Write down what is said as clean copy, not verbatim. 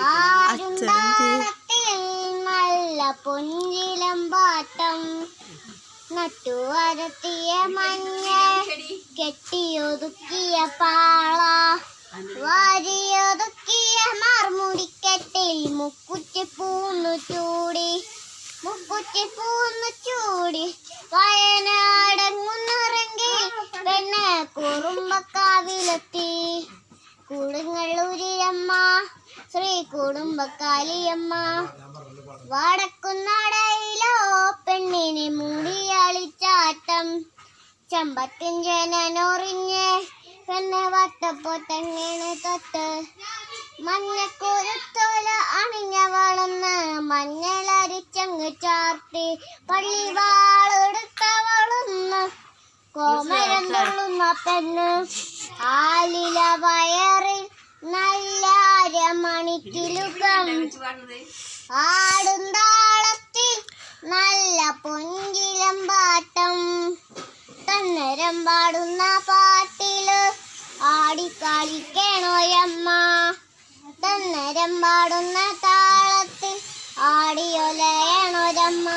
ആരും താളത്തിൽ നല്ല പൊഞ്ചിലമ്പാട്ടം നട്ടുവരത്തിയ മഞ്ഞ കെട്ടിയൊതുക്കിയ പാള വാരിയൊതുക്കിയ മാർമുടിക്കെട്ടിൽ മുക്കുറ്റി പൂന്നു ചൂടി വയനാടങ്ങുന്നിറങ്ങി പെണ്ണ് കുറുമ്പക്കാവിലെത്തി കൊടുങ്ങല്ലൂരിയമ്മ ശ്രീ കുടുംബക്കാലിയമ്മ വടക്കുനടയിലോ പെണ്ണിനെ മുടിയാളിച്ചാട്ടം ചമ്പത്തിൻ ജനനൊറിഞ്ഞ് പെണ്ണെ വട്ടപ്പൊത്തങ്ങനെ തൊട്ട് മഞ്ഞക്കുരുത്തോല അണിഞ്ഞവളെന്ന് മഞ്ഞളരിച്ചങ്ങ് ചാർത്തി പള്ളിവാളെടുത്തവളൊന്ന് കോമരം തുള്ളുന്ന പെണ്ണ് ആലില വയറിൽ നല്ല അരമണിക്കിലുകം ആടും താളത്തിൽ നല്ല പൊഞ്ചിലമ്പാട്ടം തന്നരം പാടുന്ന പാട്ടില് ആടിക്കളിക്കണോയമ്മ തന്നരം പാടുന്ന താളത്തിൽ ആടിയൊലയണോരമ്മ.